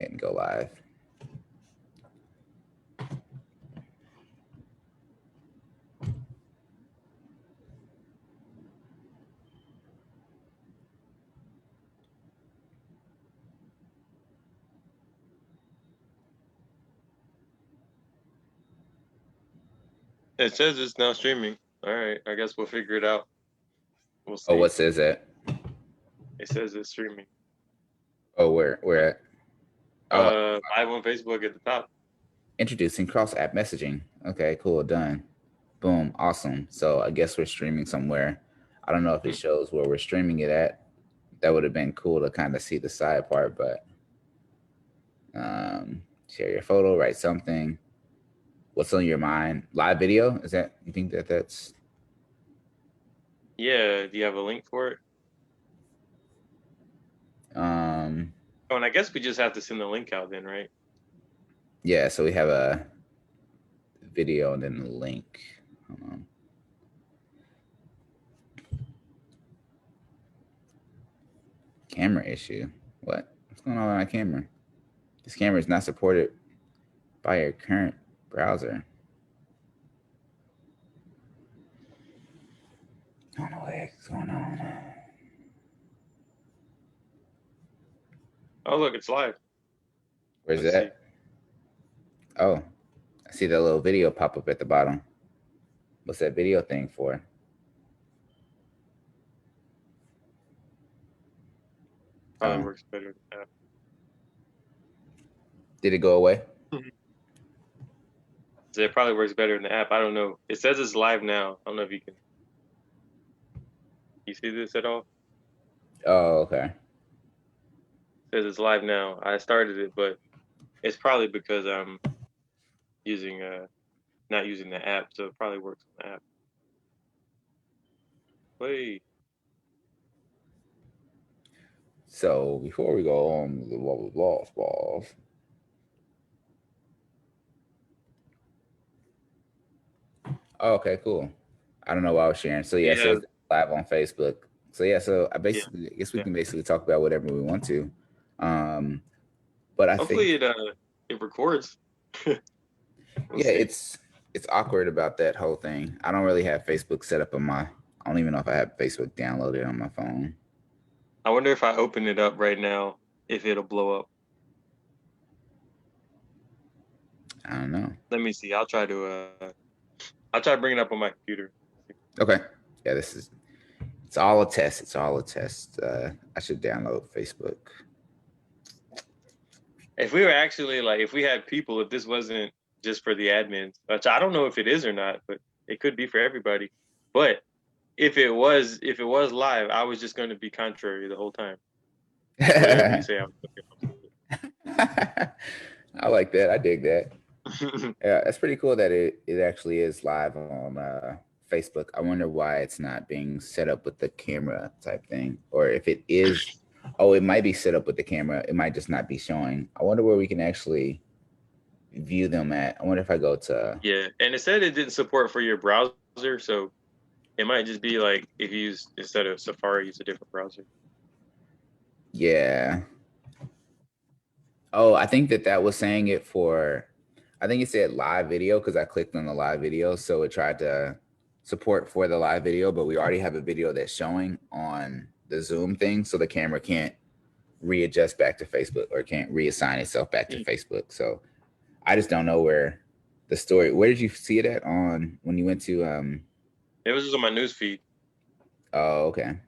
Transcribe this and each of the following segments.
ahead and go live. It says it's now streaming. All right, I guess we'll figure it out. We'll Oh, see. what says that? It says it's streaming. Oh, where at? Oh, Live on Facebook at the top. introducing cross-app messaging. Okay, cool, done. Boom, awesome. So I guess we're streaming somewhere. I don't know if it shows where we're streaming it at. That would have been cool to kind of see the side part, but share your photo, write something. What's on your mind? Live video? Is that, you think that that's? Yeah, do you have a link for it? Um, Oh, and I guess we just have to send the link out then, right? yeah, so we have a video and then the link. Hold on. Camera issue. What's going on with my camera? This camera is not supported by your current browser. I don't know what the heck is going on. Oh, look, it's live. Where's Let's that? See. Oh, I see that little video pop up at the bottom. What's that video thing for? Probably works better than that. Did it go away? It probably works better in the app. I don't know. It says it's live now. I don't know if you can. You see this at all? Oh, okay. It says it's live now. I started it, but it's probably because I'm using not using the app, so it probably works on the app. Wait. So before we go on the balls. Oh, okay, cool. I don't know why I was sharing. So yeah, it says live on Facebook. So yeah, so I guess we can basically talk about whatever we want to. But I hopefully think it records. We'll see. It's awkward about that whole thing. I don't really have Facebook set up on my. I don't even know if I have Facebook downloaded on my phone. I wonder if I open it up right now, if it'll blow up. I don't know. Let me see. I'll try to bring it up on my computer. Okay. Yeah, it's all a test. It's all a test. I should download Facebook. If we were actually if we had people, if this wasn't just for the admins, which I don't know if it is or not, but it could be for everybody. But if it was live, I was just going to be contrary the whole time. Whatever you say, I like that. I dig that. Yeah, that's pretty cool that it actually is live on Facebook. I wonder why it's not being set up with the camera type thing, or if it is. Oh, it might be set up with the camera. It might just not be showing. I wonder where we can actually view them at. I wonder if I go to. Yeah, and it said it didn't support for your browser, so it might just be like if you use, instead of Safari, use a different browser. Yeah. Oh, I think that was saying it for. I think it said live video because I clicked on the live video, so it tried to support for the live video, but we already have a video that's showing on the Zoom thing, so the camera can't readjust back to Facebook or can't reassign itself back to Facebook. So I just don't know where the story. Where did you see it at on when you went to? It was just on my news feed. Oh, okay.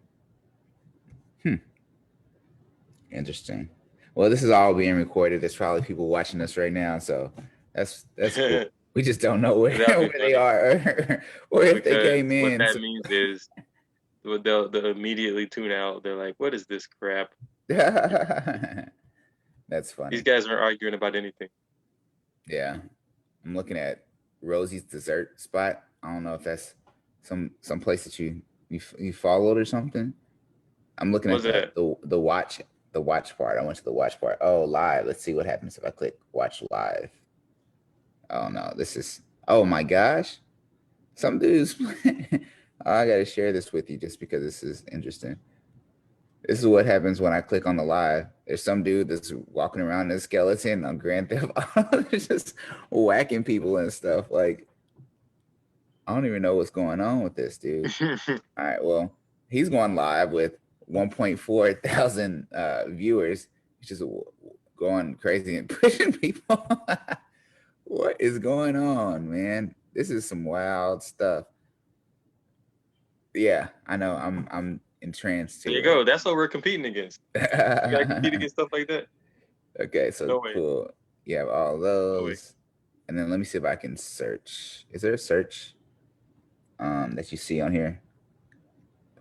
Interesting. Well, this is all being recorded. There's probably people watching us right now, so that's cool. We just don't know where they are or if they came in. What that means is they'll immediately tune out. They're like, "What is this crap?" That's funny. These guys aren't arguing about anything. Yeah, I'm looking at Rosie's dessert spot. I don't know if that's some place that you followed or something. I'm looking at the watch part. I went to the watch part. Oh, live. Let's see what happens if I click watch live. Oh no, this is. Oh my gosh, some dudes. I got to share this with you just because this is interesting. This is what happens when I click on the live. There's some dude that's walking around in a skeleton on Grand Theft Auto, just whacking people and stuff. Like, I don't even know what's going on with this dude. All right, well, he's going live with 1.4 thousand viewers. He's just going crazy and pushing people. What is going on, man? This is some wild stuff. Yeah, I know. I'm entranced There you here. go. That's what we're competing against. You gotta compete against stuff like that. Okay, so No way. cool. You have all No way. those. And then let me see if I can search. Is there a search that you see on here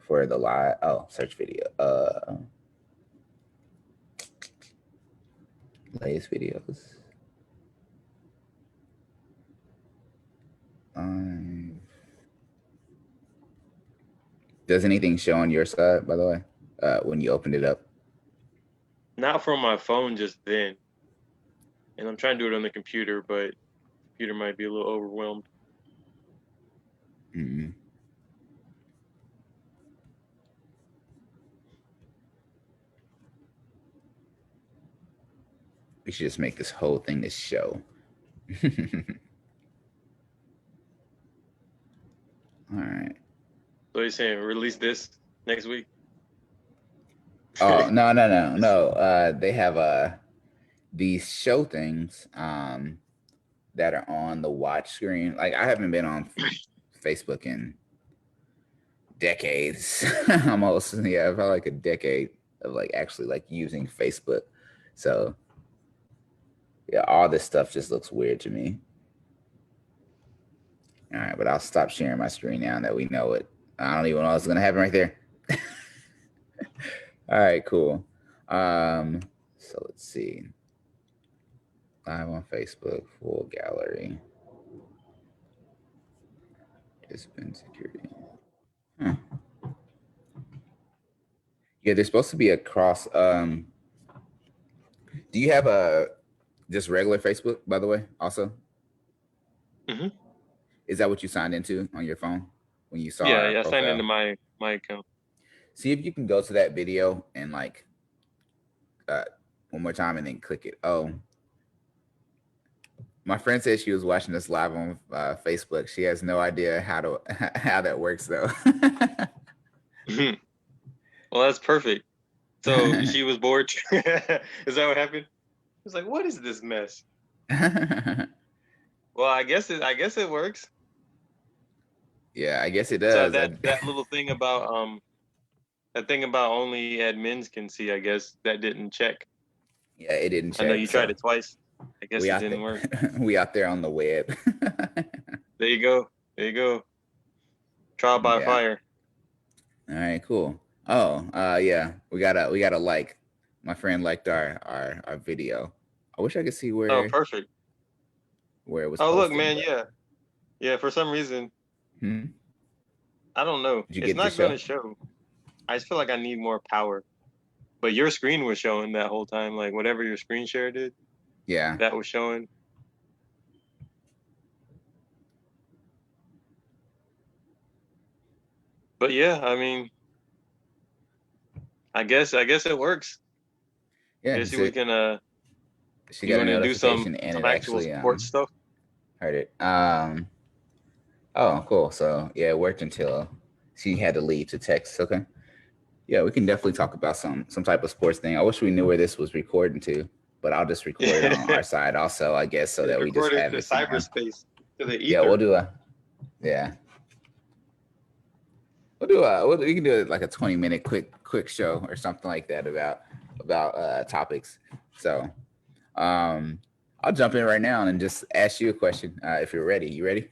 for the live? Oh, search video. Latest videos. Does anything show on your side, by the way, when you opened it up? Not from my phone just then. And I'm trying to do it on the computer, but the computer might be a little overwhelmed. Mm-hmm. We should just make this whole thing this show. All right. So you're saying release this next week? Oh, no. They have these show things that are on the watch screen. Like, I haven't been on Facebook in decades. Almost, yeah, probably like a decade of like actually like using Facebook. So yeah, all this stuff just looks weird to me. All right, but I'll stop sharing my screen now that we know it. I don't even know what's gonna happen right there. All right, cool. So let's see. Live on Facebook, full gallery. Participant security. Huh. Yeah, there's supposed to be a cross. Do you have a just regular Facebook, by the way? Also, Mm-hmm. is that what you signed into on your phone when you saw our Yeah. I signed into profile? my account. See if you can go to that video and like uh, one more time and then click it. Oh, my friend said she was watching this live on Facebook. She has no idea how to how that works though. Well, that's perfect. So she was bored. Is that what happened? I was like, what is this mess? Well, I guess it works. Yeah, I guess it So does. that little thing about that thing about only admins can see, I guess that didn't check. Yeah, it didn't I know check. you tried So it twice. I guess we it out didn't work. there. We out there on the web. There you go. There you go. Trial by Yeah. fire. All right. Cool. Oh, yeah. We gotta like. My friend liked our video. I wish I could see Oh, where perfect. it was Oh, look, posted, man. but Yeah. Yeah. For some reason, hmm? I don't know. Did you It's get the not going show? to show. I just feel like I need more power. But your screen was showing that whole time. Like whatever your screen share did, Yeah. that was showing. But yeah, I mean, I guess it works. Yeah. Guess we can She you got a want to do some notification and some it actual actually sports stuff? heard it. Oh, cool. So yeah, it worked until she had to leave to text. Okay. Yeah, we can definitely talk about some type of sports thing. I wish we knew where this was recording to, but I'll just record it on our side also, I guess, so It's that we just recorded have to it, you know. cyberspace, to the Yeah, we'll ether. do a yeah. We can do like a 20-minute quick show or something like that about topics. So I'll jump in right now and just ask you a question if you're ready. You ready?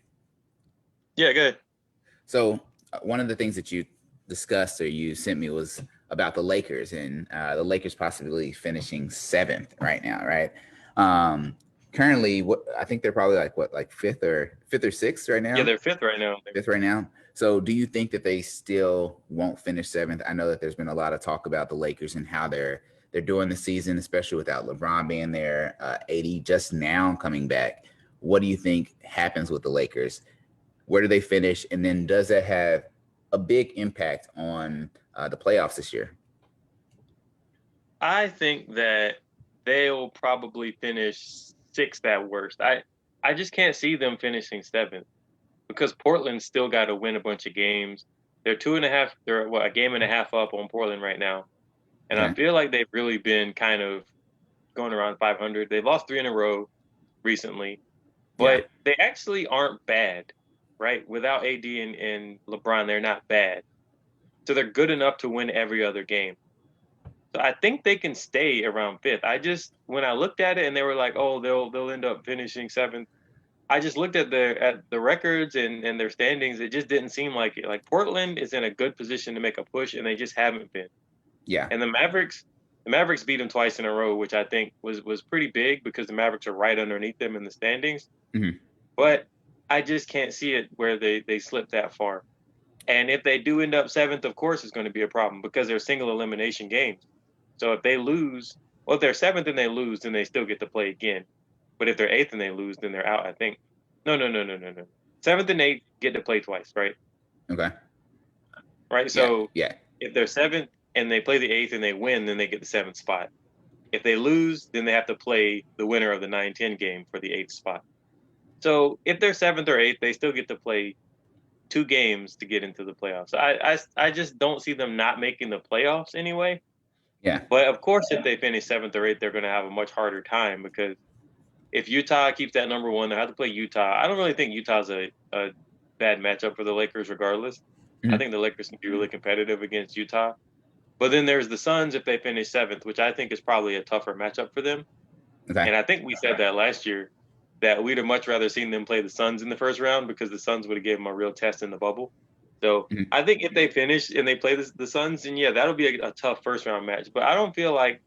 Yeah, good. So one of the things that you discussed or you sent me was about the Lakers and the Lakers possibly finishing seventh right now, right? Currently, what I think they're probably like fifth or sixth right Yeah, now. they're fifth right now. Fifth right now. So do you think that they still won't finish seventh? I know that there's been a lot of talk about the Lakers and how they're doing the season, especially without LeBron being there, AD just now coming back. What do you think happens with the Lakers? Where do they finish? And then does that have a big impact on the playoffs this year? I think that they'll probably finish sixth at worst. I just can't see them finishing seventh because Portland's still got to win a bunch of games. They're two and a half. They're what, a game and a half up on Portland right now, and I Okay. feel like they've really been kind of going around 500. They've lost three in a row recently, Yeah. but they actually aren't bad, right? Without AD and LeBron, they're not bad. So they're good enough to win every other game. So I think they can stay around fifth. I just when I looked at it and they were like, oh, they'll end up finishing seventh. I just looked at the records and their standings. It just didn't seem like it. Like Portland is in a good position to make a push, and they just haven't been. Yeah. And the Mavericks beat them twice in a row, which I think was pretty big because the Mavericks are right underneath them in the standings. Hmm. But I just can't see it where they slip that far. And if they do end up seventh, of course, it's going to be a problem because they're single elimination games. So if they lose, well, if they're seventh and they lose, then they still get to play again. But if they're eighth and they lose, then they're out. I think. No, no, no, no, no, no. Seventh and eighth get to play twice, right? Okay. Right. Yeah. So Yeah. if they're seventh and they play the eighth and they win, then they get the seventh spot. If they lose, then they have to play the winner of the 9-10 game for the eighth spot. So if they're seventh or eighth, they still get to play two games to get into the playoffs. I just don't see them not making the playoffs anyway. Yeah. But of course, if they finish seventh or eighth, they're going to have a much harder time because if Utah keeps that number one, they have to play Utah. I don't really think Utah's a bad matchup for the Lakers, regardless. I Hmm. think the Lakers can be really competitive against Utah. But then there's the Suns if they finish seventh, which I think is probably a tougher matchup for them. Okay. And I think we said that last year that we'd have much rather seen them play the Suns in the first round because the Suns would have given them a real test in the bubble. So Hmm. I think if they finish and they play the Suns, then yeah, that'll be a tough first round match. But I don't feel like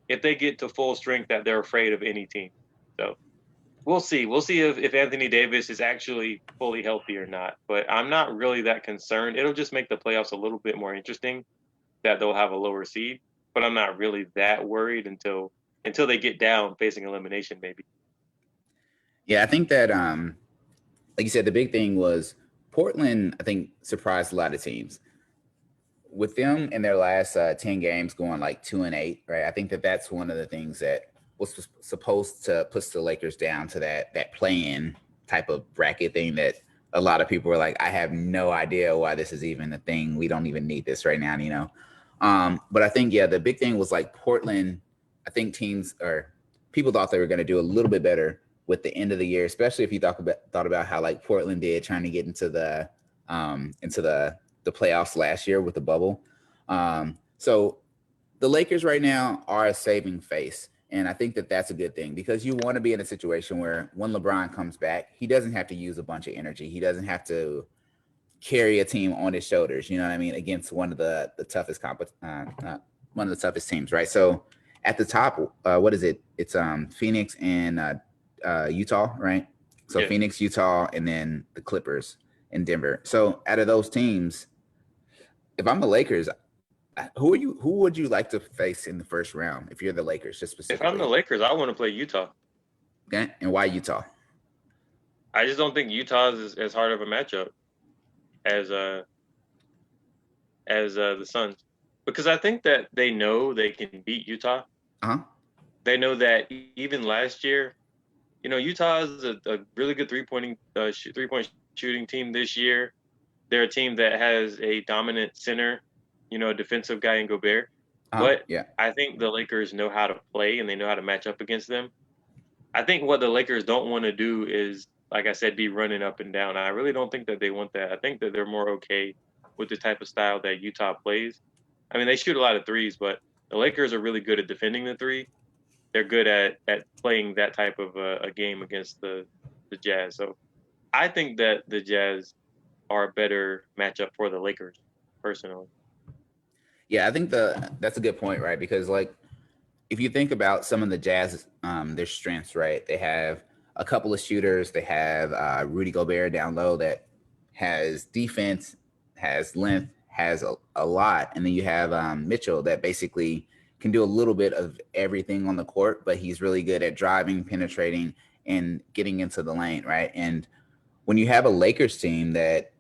if they get to full strength that they're afraid of any team. So we'll see. We'll see if Anthony Davis is actually fully healthy or not. But I'm not really that concerned. It'll just make the playoffs a little bit more interesting that they'll have a lower seed. But I'm not really that worried until they get down facing elimination, maybe. Yeah. I think that like you said, the big thing was Portland. I think surprised a lot of teams with them in their last 10 games going like 2-8. Right. I think that that's one of the things that was supposed to push the Lakers down to that play-in type of bracket thing that a lot of people were like, I have no idea why this is even a thing. We don't even need this right now, you know. But I think yeah, the big thing was like Portland. I think teams or people thought they were going to do a little bit better with the end of the year, especially if you thought about how like Portland did trying to get into the playoffs last year with the bubble. So the Lakers right now are a saving face. And I think that that's a good thing because you want to be in a situation where when LeBron comes back, he doesn't have to use a bunch of energy. He doesn't have to carry a team on his shoulders. You know what I mean? Against one of the toughest one of the toughest teams, right? So at the top, what is it? It's Phoenix and Utah, right? So Yeah. Phoenix, Utah, and then the Clippers in Denver. So out of those teams, if I'm the Lakers, who would you like to face in the first round if you're the Lakers, just If I'm the specifically? Lakers, I want to play Utah. Okay, and why Utah? I just don't think Utah is as hard of a matchup as uh as the Suns because I think that they know they can beat Utah. Uh huh. They know that even last year, Utah is a really good three-point shooting team this year. They're a team that has a dominant center, a defensive guy in Gobert. Uh huh. But Yeah. I think the Lakers know how to play and they know how to match up against them. I think what the Lakers don't want to do is, like I said, be running up and down. I really don't think that they want that. I think that they're more okay with the type of style that Utah plays. I mean, they shoot a lot of threes, but the Lakers are really good at defending the three. They're good at playing that type of a game against the Jazz. So I think that the Jazz are a better matchup for the Lakers, personally. Yeah, I think that's a good point, right? Because like if you think about some of the Jazz, their strengths, right? They have a couple of shooters. They have Rudy Gobert down low that has defense, has length, has a lot, and then you have Mitchell that basically can do a little bit of everything on the court, but he's really good at driving, penetrating, and getting into the lane, right? And when you have a Lakers team that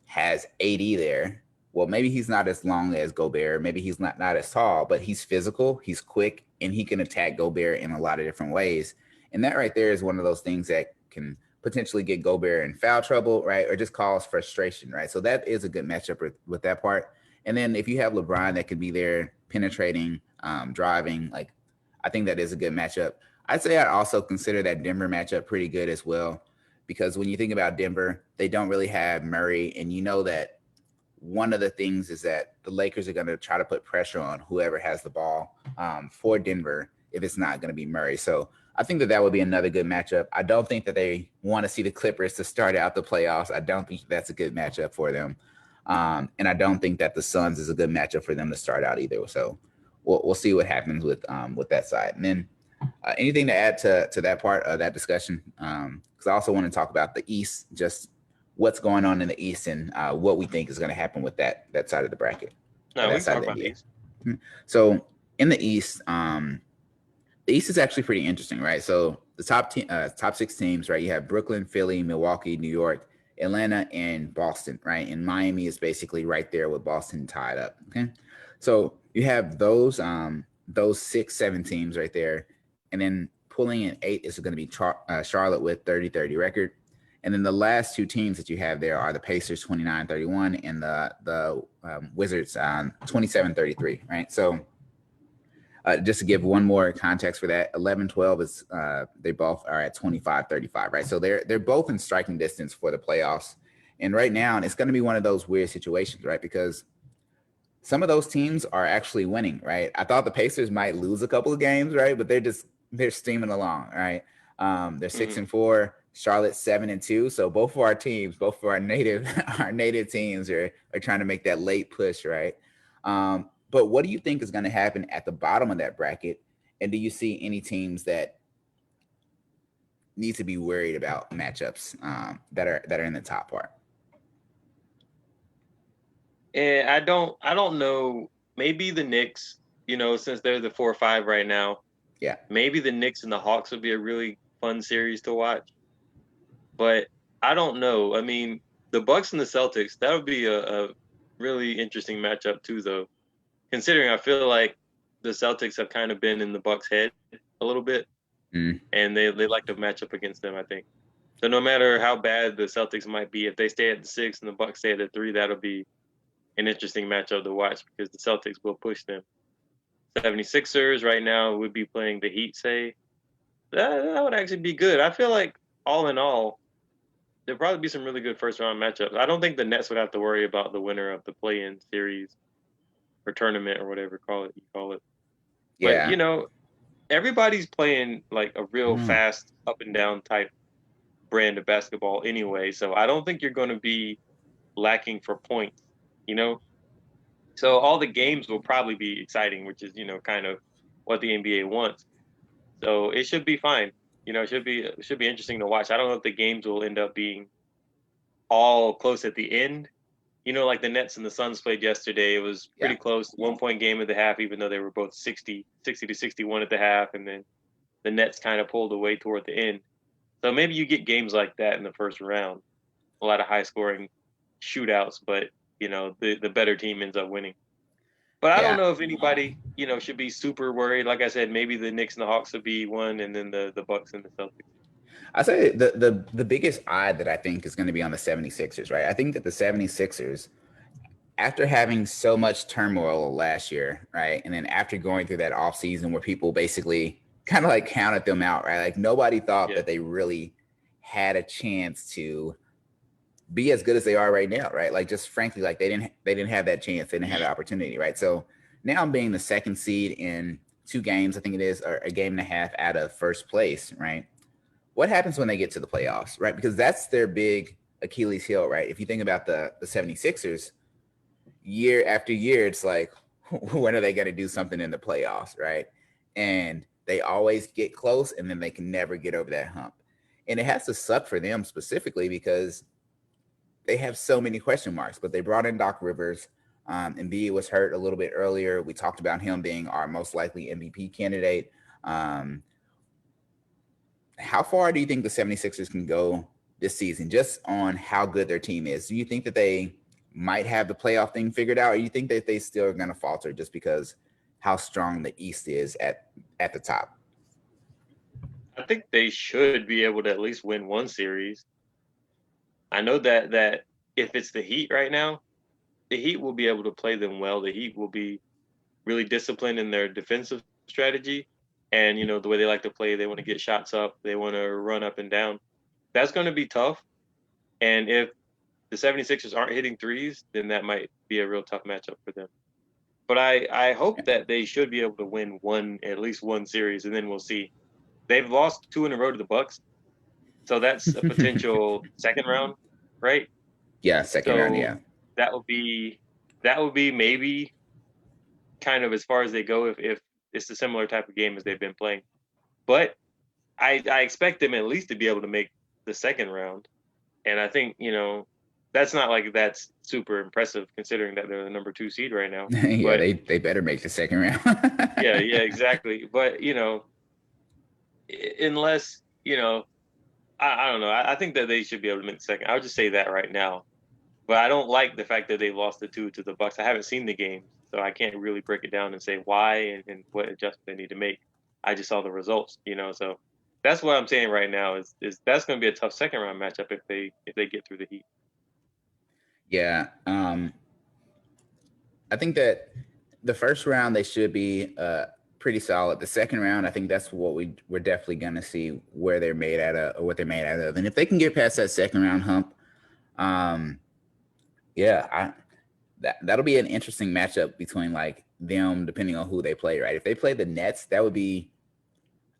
has AD there, well, maybe he's not as long as Gobert, maybe he's not as tall, but he's physical, he's quick, and he can attack Gobert in a lot of different ways. And that right there is one of those things that can potentially get Gobert in foul trouble, right? Or just cause frustration, right? So that is a good matchup with that part. And then if you have LeBron that could be there penetrating, driving, like I think that is a good matchup. I'd say I'd also consider that Denver matchup pretty good as well, because when you think about Denver, they don't really have Murray, and you know that one of the things is that the Lakers are going to try to put pressure on whoever has the ball for Denver if it's not going to be Murray. So I think that that would be another good matchup. I don't think that they want to see the Clippers to start out the playoffs. I don't think that's a good matchup for them. And I don't think that the Suns is a good matchup for them to start out either. So we'll see what happens with that side. And then anything to add to that part of that discussion? Because I also want to talk about the East, just what's going on in the East and what we think is going to happen with that side of the bracket, or No, we that can side talk of the about NBA. these. So in the East is actually pretty interesting, right? So the top six teams, right? You have Brooklyn, Philly, Milwaukee, New York, Atlanta, and Boston, right? And Miami is basically right there with Boston tied up. Okay, so you have those 6, 7 teams right there, and then pulling in 8 is going to be Charlotte with 30-30 record. And then the last 2 teams that you have there are the Pacers 29-31 and the Wizards 27-33, right? So just to give one more context for that, 11-12 is they both are at 25-35, right? So they're both in striking distance for the playoffs. And right now, it's going to be one of those weird situations, right? Because some of those teams are actually winning, right? I thought the Pacers might lose a couple of games, right? But they're steaming along, right? They're 6-4. Charlotte 7-2. So both of our teams, both of our native our native teams are trying to make that late push, right? But what do you think is going to happen at the bottom of that bracket? And do you see any teams that need to be worried about matchups that are in the top part? And I don't know. Maybe the Knicks, since they're the 4 or 5 right now, Yeah. maybe the Knicks and the Hawks would be a really fun series to watch. But I don't know. I mean, the Bucks and the Celtics, that would be a really interesting matchup too, though. Considering I feel like the Celtics have kind of been in the Bucks' head a little bit, Mm. and they like to match up against them, I think. So no matter how bad the Celtics might be, if they stay at the 6 and the Bucks stay at the 3, that'll be an interesting matchup to watch because the Celtics will push them. 76ers right now would be playing the Heat, say. That would actually be good. I feel like all in all, there'll probably be some really good first round matchups. I don't think the Nets would have to worry about the winner of the play in series or tournament or whatever you call it. But Yeah. everybody's playing like a real Mm. fast up and down type brand of basketball anyway. So I don't think you're going to be lacking for points, you know? So all the games will probably be exciting, which is, kind of what the NBA wants. So it should be fine. It should be interesting to watch. I don't know if the games will end up being all close at the end. Like the Nets and the Suns played yesterday. It was Yeah. pretty close, 1 point game at the half, even though they were both 60 to 61 at the half, and then the Nets kind of pulled away toward the end. So maybe you get games like that in the first round, a lot of high scoring shootouts, but the better team ends up winning. But I don't Yeah. know if anybody, should be super worried. Like I said, maybe the Knicks and the Hawks would be one, and then the Bucks and the Celtics. I say the biggest eye that I think is going to be on the 76ers, right? I think that the 76ers, after having so much turmoil last year, right? And then after going through that offseason where people basically kind of like counted them out, right? Like nobody thought Yeah, that they really had a chance to be as good as they are right now, right? Like just frankly, like they didn't have that chance. They didn't have the opportunity, right? So now I'm being the second seed in 2 games, I think it is, or a game and a half out of first place, right? What happens when they get to the playoffs, right? Because that's their big Achilles heel, right? If you think about the 76ers, year after year, it's like, when are they going to do something in the playoffs, right? And they always get close and then they can never get over that hump. And it has to suck for them specifically because they have so many question marks, but they brought in Doc Rivers. Embiid was hurt a little bit earlier. We talked about him being our most likely MVP candidate. Um, how far do you think the 76ers can go this season just on how good their team is? Do you think that they might have the playoff thing figured out, or you think that they still are going to falter just because how strong the East is at the top? I think they should be able to at least win one series. I know that if it's the Heat right now, the Heat will be able to play them well. The Heat will be really disciplined in their defensive strategy, and the way they like to play, they want to get shots up, they want to run up and down. That's going to be tough. And if the 76ers aren't hitting threes, then that might be a real tough matchup for them. But I hope that they should be able to win at least one series, and then we'll see. They've lost 2 in a row to the Bucks, so that's a potential second round, right? Yeah, second round. So Yeah, that would be maybe kind of as far as they go if it's a similar type of game as they've been playing. But I expect them at least to be able to make the second round, and I think that's not like that's super impressive considering that they're the number 2 seed right now. yeah, But they better make the second round. yeah, exactly. But unless I don't know. I think that they should be able to make the second. I would just say that right now. But I don't like the fact that they lost the 2 to the Bucks. I haven't seen the game, so I can't really break it down and say why and what adjustment they need to make. I just saw the results, So that's what I'm saying right now is that's going to be a tough second round matchup if they get through the Heat. Yeah, I think that the first round they should be pretty solid. The second round, I think that's what we're definitely going to see where they're made out of or what they're made out of. And if they can get past that second round hump, yeah, that'll be an interesting matchup between like them, depending on who they play. Right, if they play the Nets, that would be.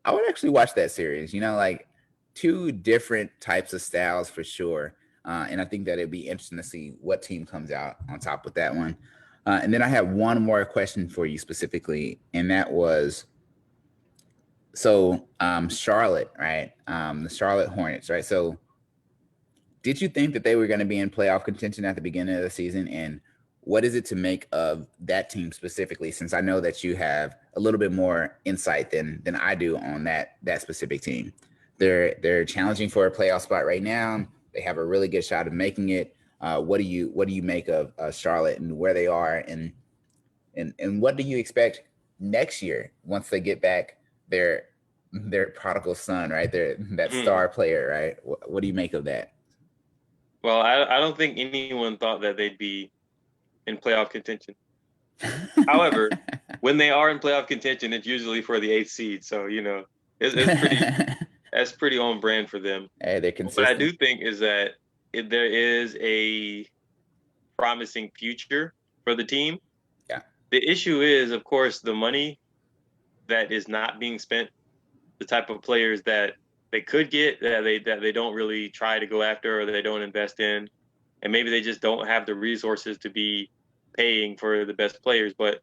I would actually watch that series. Like 2 different types of styles for sure. And I think that it'd be interesting to see what team comes out on top with that one. And then I have one more question for you specifically, and that was so Charlotte, right? The Charlotte Hornets, right? So did you think that they were going to be in playoff contention at the beginning of the season? And what is it to make of that team specifically? Since I know that you have a little bit more insight than I do on that specific team. They're challenging for a playoff spot right now. They have a really good shot of making it. What do you make of Charlotte and where they are, and what do you expect next year once they get back their prodigal son, right? That star player, right? What do you make of that? Well, I don't think anyone thought that they'd be in playoff contention. However, when they are in playoff contention, it's usually for the 8th seed. So it's pretty that's pretty on brand for them. Hey, they're What I consistent. do think is that there is a promising future for the team. Yeah. The issue is, of course, the money that is not being spent, the type of players that they could get that they don't really try to go after or they don't invest in, and maybe they just don't have the resources to be paying for the best players. But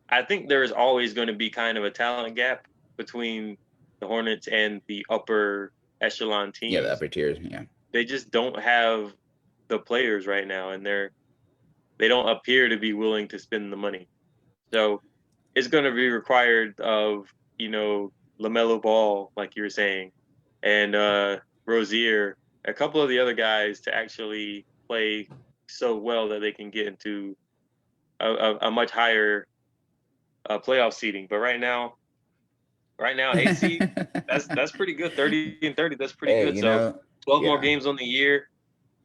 I think there is always going to be kind of a talent gap between the Hornets and the upper echelon Yeah, the teams. upper tiers. Yeah. They just don't have the players right now, and they don't appear to be willing to spend the money. So it's going to be required of LaMelo Ball, like you were saying, and Rozier, a couple of the other guys to actually play so well that they can get into a much higher playoff seeding. But right now, 8 seed, that's pretty good. 30-30, that's pretty Hey, good. So 12 more yeah. games on the year.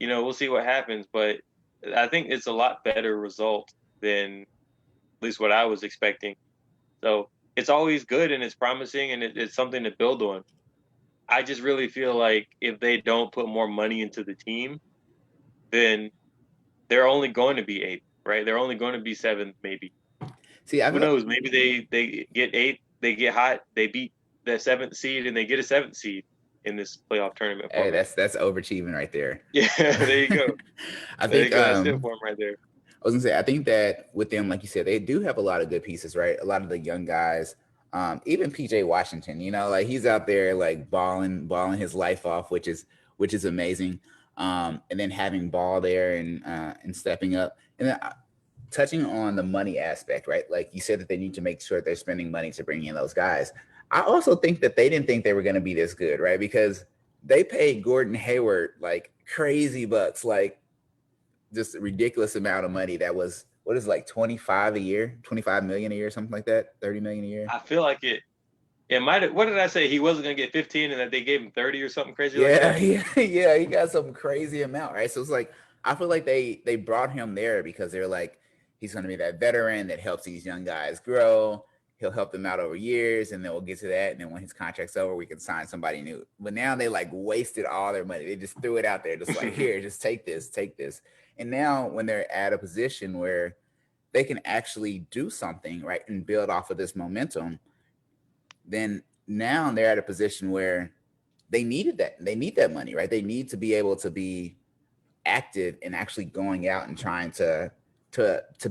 We'll see what happens. But I think it's a lot better result than at least what I was expecting. So it's always good and it's promising and it's something to build on. I just really feel like if they don't put more money into the team, then they're only going to be 8th, right? They're only going to be 7th, maybe. See, Who knows? Maybe they get 8th, they get hot, they beat the 7th seed, and they get a 7th seed in this playoff tournament hey, format. that's overachieving right there. Yeah, there you go. I There you think go. That's it for them right there. I was gonna say, I think that with them, like you said, they do have a lot of good pieces, right? A lot of the young guys, even PJ Washington, like he's out there like balling his life off, which is amazing. And then having Ball there and stepping up, and then touching on the money aspect, right? Like you said that they need to make sure they're spending money to bring in those guys. I also think that they didn't think they were going to be this good, right? Because they paid Gordon Hayward like crazy bucks, like just a ridiculous amount of money that was what is it, like 25 a year, 25 million a year, something like that, 30 million a year. I feel like it might have. What did I say? He wasn't gonna get 15, and that they gave him 30 or something crazy like Yeah, that. yeah, he got some crazy amount, right? So it's like I feel like they brought him there because they're like he's going to be that veteran that helps these young guys grow. He'll help them out over years, and then we'll get to that. And then when his contract's over, we can sign somebody new. But now they like wasted all their money. They just threw it out there, just like here, just take this, take this. And now when they're at a position where they can actually do something, right, and build off of this momentum, then now they're at a position where they needed that. They need that money, right? They need to be able to be active and actually going out and trying to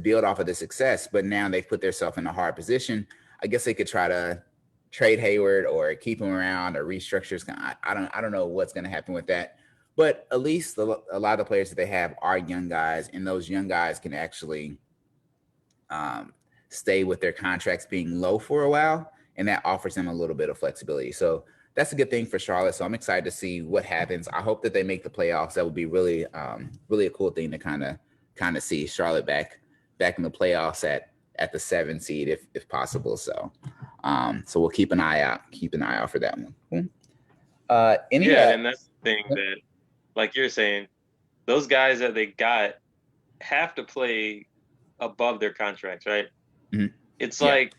build off of the success. But now they've put themselves in a hard position. I guess they could try to trade Hayward or keep him around or restructure. I don't know what's going to happen with that. But at least a lot of the players that they have are young guys, and those young guys can actually stay with their contracts being low for a while, and that offers them a little bit of flexibility. So that's a good thing for Charlotte. So I'm excited to see what happens. I hope that they make the playoffs. That would be really, really a cool thing to kind of see Charlotte back in the playoffs at the 7 seed if possible. So, so we'll keep an eye out for that one. And that's the thing that, like you're saying, those guys that they got have to play above their contracts, right? Mm-hmm. It's like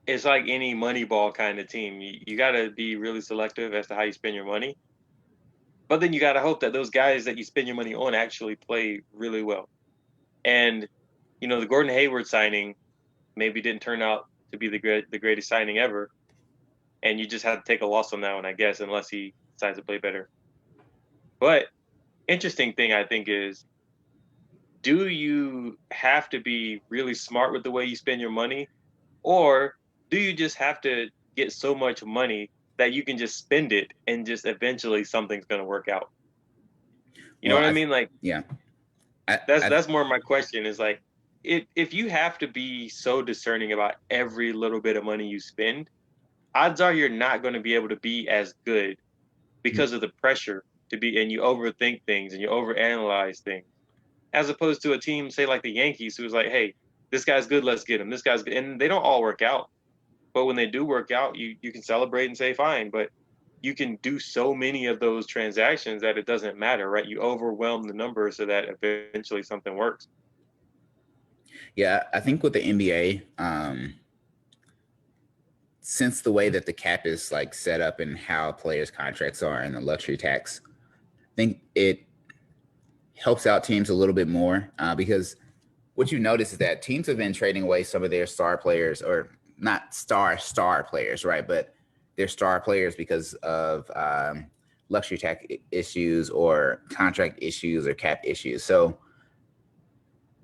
any Moneyball kind of team. You got to be really selective as to how you spend your money. But then you got to hope that those guys that you spend your money on actually play really well. And, the Gordon Hayward signing maybe didn't turn out to be the greatest signing ever. And you just have to take a loss on that one, I guess, unless he decides to play better. But interesting thing, I think, is do you have to be really smart with the way you spend your money? Or do you just have to get so much money that you can just spend it and just eventually something's going to work out? You know what I mean? Like, yeah, that's more my question is like, if you have to be so discerning about every little bit of money you spend, odds are you're not going to be able to be as good because of the pressure to be, and you overthink things and you overanalyze things, as opposed to a team, say like the Yankees, who's like, hey, this guy's good, let's get him. This guy's good. And they don't all work out. But when they do work out, you can celebrate and say, fine. But you can do so many of those transactions that it doesn't matter, right? You overwhelm the numbers so that eventually something works. Yeah, I think with the NBA, since the way that the cap is like set up and how players' contracts are and the luxury tax, I think it helps out teams a little bit more because what you notice is that teams have been trading away some of their star players, or not star players, right? But they're star players because of luxury tax issues or contract issues or cap issues. So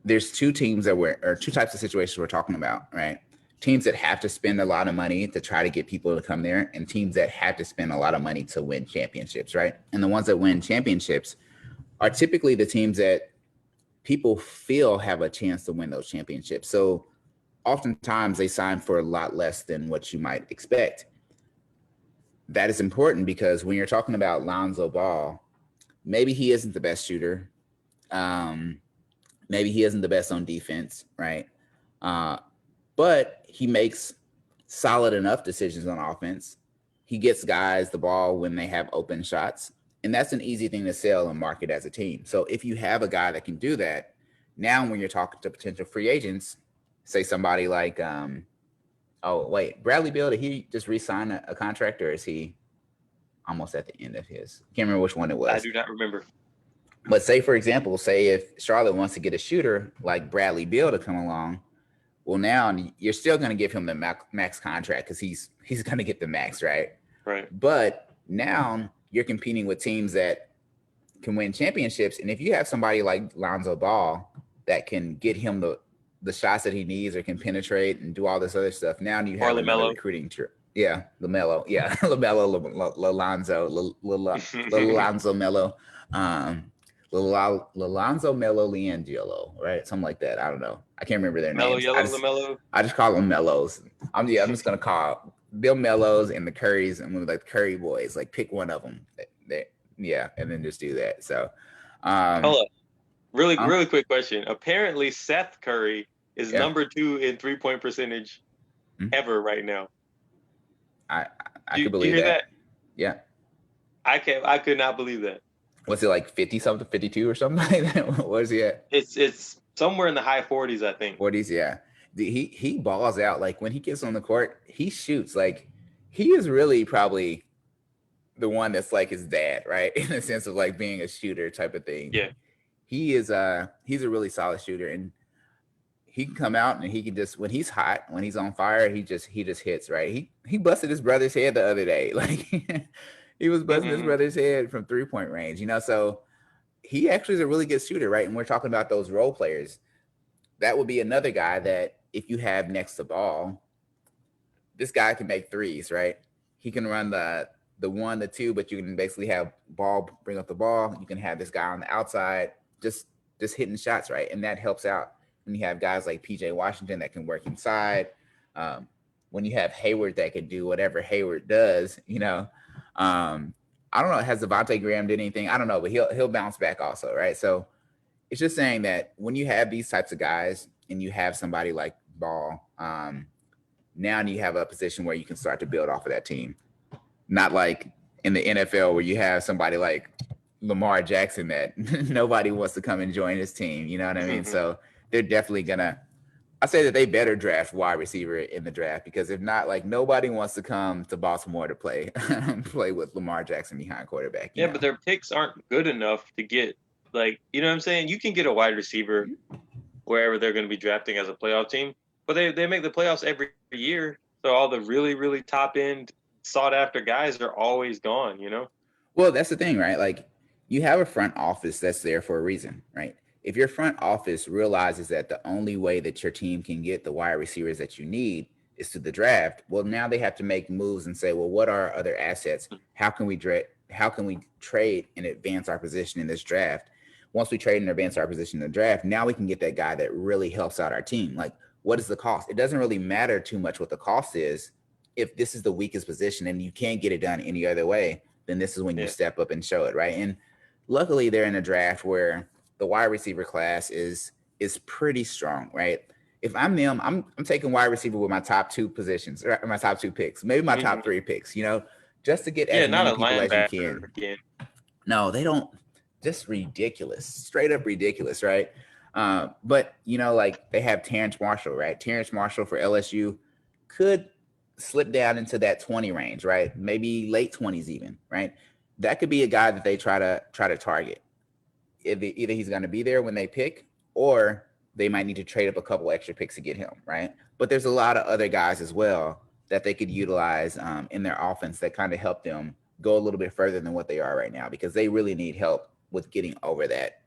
there's two types of situations we're talking about, right? Teams that have to spend a lot of money to try to get people to come there, and teams that have to spend a lot of money to win championships, right? And the ones that win championships are typically the teams that people feel have a chance to win those championships. So oftentimes they sign for a lot less than what you might expect. That is important because when you're talking about Lonzo Ball, maybe he isn't the best shooter. Maybe he isn't the best on defense, right? But he makes solid enough decisions on offense. He gets guys the ball when they have open shots. And that's an easy thing to sell and market as a team. So if you have a guy that can do that, now when you're talking to potential free agents, say somebody like, Bradley Beal, did he just re-sign a contract, or is he almost at the end of his? Can't remember which one it was. I do not remember. But say, for example, if Charlotte wants to get a shooter like Bradley Beal to come along, well, now you're still going to give him the max contract because he's going to get the max, right? Right. But now you're competing with teams that can win championships. And if you have somebody like Lonzo Ball that can get him the shots that he needs or can penetrate and do all this other stuff, now you have another recruiting trip. Yeah, LaMelo. Yeah, LaMelo, Lonzo Melo. Lonzo Melo Liangelo, right? Something like that. I don't know. I can't remember their names. I just call them Mellos. I'm just gonna call Bill Mellos and the Currys and like the Curry boys. Like pick one of them. And then just do that. So, hold up. Really quick question. Apparently, Seth Curry is Yeah. number 2 in 3-point percentage Mhm. ever right now. I I could Do you believe hear that. that? Yeah. I could not believe that. Was it like 50 something, 52 or something like that? What was he at? It's somewhere in the high 40s, I think. 40s, yeah. He balls out. Like when he gets on the court, he shoots. Like he is really probably the one that's like his dad, right? In the sense of like being a shooter type of thing. Yeah. He's a really solid shooter, and he can come out and he can just, when he's hot, when he's on fire, he just hits, right? He busted his brother's head the other day. Like he was busting his Hmm. brother's head from 3-point range, so he actually is a really good shooter, right? And we're talking about those role players. That would be another guy that if you have next to ball, this guy can make threes, right? He can run the one, the two, but you can basically have ball, bring up the ball. You can have this guy on the outside just just hitting shots, right? And that helps out when you have guys like PJ Washington that can work inside. Um, when you have Hayward that can do whatever Hayward does. I don't know. Has Devontae Graham did anything? I don't know, but he'll bounce back also, right? So it's just saying that when you have these types of guys and you have somebody like Ball, now you have a position where you can start to build off of that team. Not like in the NFL where you have somebody like Lamar Jackson that nobody wants to come and join his team. You know what I mean? Hmm. So they're definitely gonna. I say that they better draft wide receiver in the draft, because if not, like nobody wants to come to Baltimore to play play with Lamar Jackson behind quarterback. You Yeah, but know. their picks aren't good enough to get, like, you know what I'm saying? You can get a wide receiver wherever they're going to be drafting as a playoff team, but they make the playoffs every year. So all the really top end sought after guys are always gone, you know? Well, that's the thing, right? Like you have a front office that's there for a reason, right? If your front office realizes that the only way that your team can get the wide receivers that you need is to the draft, well, now they have to make moves and say, well, what are our other assets? How can we trade and advance our position in this draft? Once we trade and advance our position in the draft, now we can get that guy that really helps out our team. Like, what is the cost? It doesn't really matter too much what the cost is if this is the weakest position and you can't get it done any other way, then this is when you Yeah. step up and show it, right? And luckily they're in a draft where the wide receiver class is pretty strong, right? If I'm them, I'm taking wide receiver with my top two positions, or my top two picks, maybe my top Hmm. three picks, just to get Yeah, as not many a people as you linebacker can. again. No, they don't. Just ridiculous, straight up ridiculous, right? But like they have Terrence Marshall, right? Terrence Marshall for LSU could slip down into that 20 range, right? Maybe late 20s even, right? That could be a guy that they try to target. Either he's going to be there when they pick, or they might need to trade up a couple extra picks to get him, right? But there's a lot of other guys as well that they could utilize in their offense that kind of help them go a little bit further than what they are right now, because they really need help with getting over that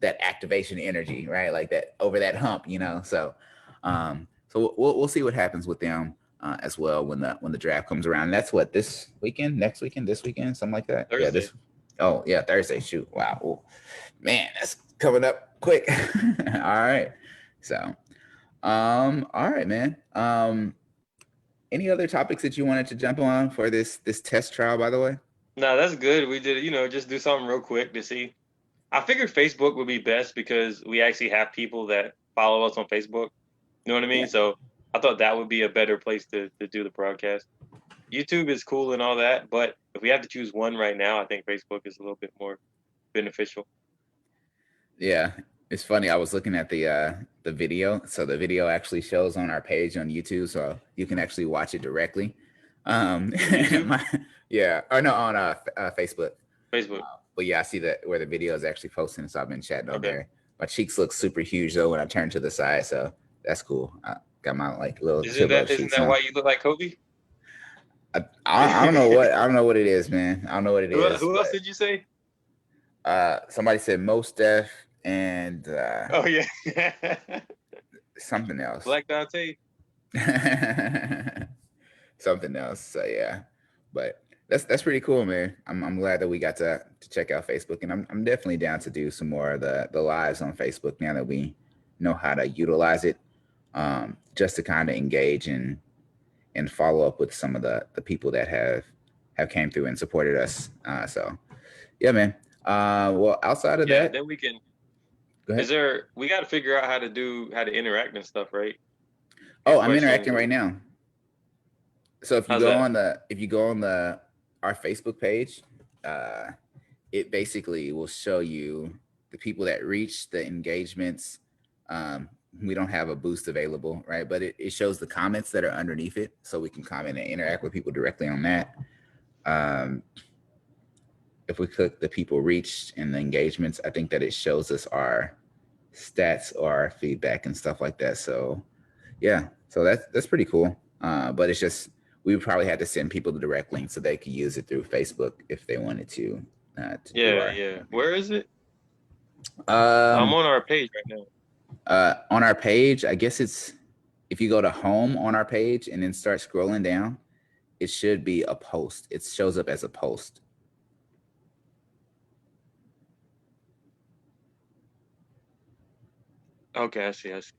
activation energy, right? Like that over that hump. So we'll see what happens with them as well when the draft comes around. And that's what, this weekend, next weekend, this weekend, something like that. Yeah, Thursday. this. Oh yeah, Thursday. Shoot, wow. Ooh, man, that's coming up quick. All right. So, all right, man. Any other topics that you wanted to jump on for this test trial, by the way? No, that's good. We did, just do something real quick to see. I figured Facebook would be best because we actually have people that follow us on Facebook. You know what I Yeah. mean? So I thought that would be a better place to do the broadcast. YouTube is cool and all that, but if we have to choose one right now, I think Facebook is a little bit more beneficial. Yeah, it's funny. I was looking at the video. So the video actually shows on our page on YouTube, so you can actually watch it directly. On YouTube? My, yeah, or no, on Facebook. Facebook. But yeah, I see that where the video is actually posting, so I've been chatting on Okay. there. My cheeks look super huge though when I turn to the side, so that's cool. I got my like little Isn't Timbo that isn't cheeks that on. why you look like Kobe? I don't know what it is, man. I don't know what it is, Who else but did you say? somebody said Most Def and Oh yeah. something else. Black Dante. Something else. So yeah, but that's pretty cool, man. I'm glad that we got to check out Facebook, and I'm definitely down to do some more of the lives on Facebook now that we know how to utilize it, just to kind of engage and follow up with some of the people that have came through and supported us. So yeah, man. Well, outside of Yeah, that, then we can Go ahead. We got to figure out how to interact and stuff, right? Oh, And I'm questions. interacting right now. So How's that? if you go on the our Facebook page, uh, it basically will show you the people that reach the engagements. Um, we don't have a boost available, right? But it shows the comments that are underneath it, so we can comment and interact with people directly on that. Um, if we click the people reached and the engagements, I think that it shows us our stats or our feedback and stuff like that. So yeah, so that's pretty cool. But it's just we would probably have to send people the direct link so they could use it through Facebook if they wanted to do Yeah, our. yeah. Where is it? I'm Um, on our page right now. on our page, I guess it's if you go to home on our page and then start scrolling down, it should be a post. It shows up as a post. Okay, I see. I see.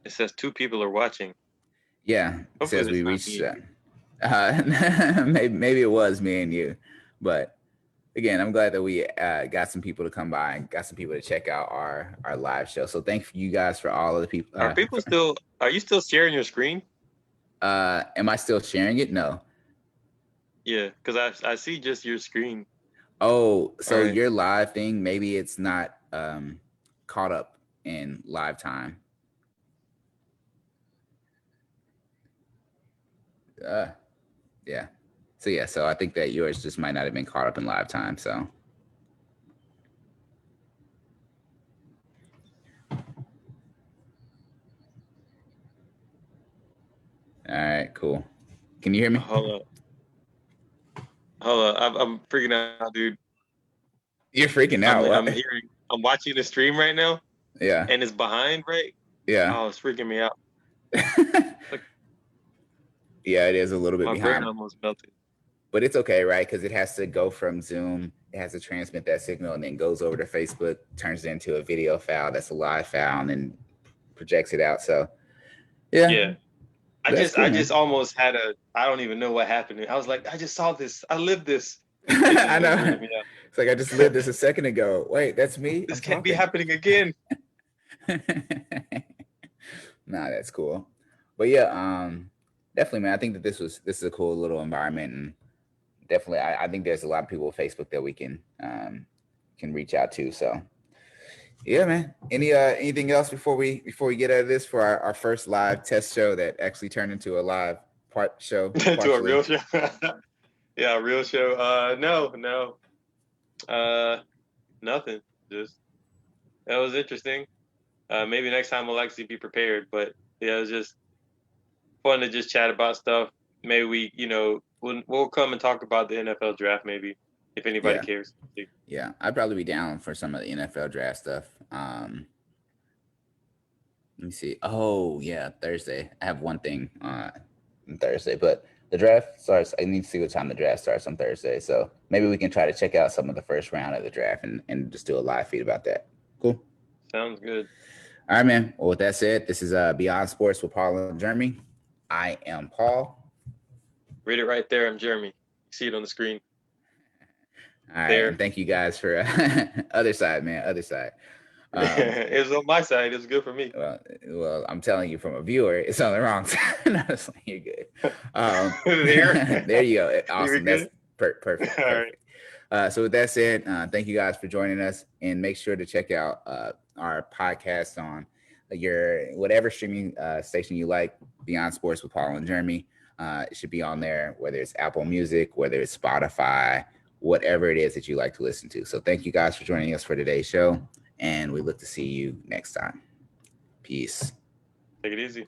It says 2 people are watching. Yeah, it says Hopefully, we it's not reached. me and you. Maybe it was me and you, but again, I'm glad that we got some people to come by and got some people to check out our live show. So thank you guys for all of the people. Are people still? Are you still sharing your screen? Am I still sharing it? No. Yeah, because I see just your screen. Oh, All so right. your live thing, maybe it's not caught up in live time. Uh, yeah. So yeah, so I think that yours just might not have been caught up in live time. So all right, cool. Can you hear me? Hold up. Hold up. I'm freaking out, dude. You're freaking I'm out. I'm What? hearing. I'm watching the stream right now, Yeah. and it's behind, right? Yeah. Oh, it's freaking me out. Like Yeah, it is a little bit my brain behind, almost melted. but it's okay, right? Because it has to go from Zoom, it has to transmit that signal, and then goes over to Facebook, turns it into a video file that's a live file, and then projects it out. So yeah, Yeah. I that's just cool, I just man. almost had a I don't even know what happened. I was like, I just saw this. I lived this. It just I was know. weirding me out. It's like I just lived this a second ago. Wait, that's me. This I'm can't be talking. happening again. Nah, that's cool. But yeah, definitely, man. I think that this is a cool little environment, and definitely, I think there's a lot of people with Facebook that we can reach out to. So yeah, man. Anything else before we get out of this for our first live test show that actually turned into a live part show To a partially? real show. Yeah, a real show. No, no. Uh, nothing. Just that was interesting. Maybe next time we'll actually be prepared. But yeah, it was just fun to just chat about stuff. Maybe we'll come and talk about the NFL draft. Maybe if anybody Yeah, cares. yeah. I'd probably be down for some of the NFL draft stuff. Let me see. Oh yeah, Thursday. I have one thing on Thursday, but the draft starts. I need to see what time the draft starts on Thursday. So maybe we can try to check out some of the first round of the draft and just do a live feed about that. Cool. Sounds good. All right, man. Well, with that said, this is Beyond Sports with Paul and Jeremy. I am Paul. Read it right there. I'm Jeremy. See it on the screen. All right, and There. thank you guys for other side, man. Other side. Um, It's on my side. It's good for me. well, I'm telling you from a viewer, it's on the wrong side. No, it's like, you're good. There. There you go. You were Awesome. That's good? perfect. All right. Perfect. So with that said, thank you guys for joining us, and make sure to check out our podcast on your whatever streaming station you like, Beyond Sports with Paul and Jeremy. It should be on there, whether it's Apple Music, whether it's Spotify, whatever it is that you like to listen to. So thank you guys for joining us for today's show, and we look to see you next time. Peace. Take it easy.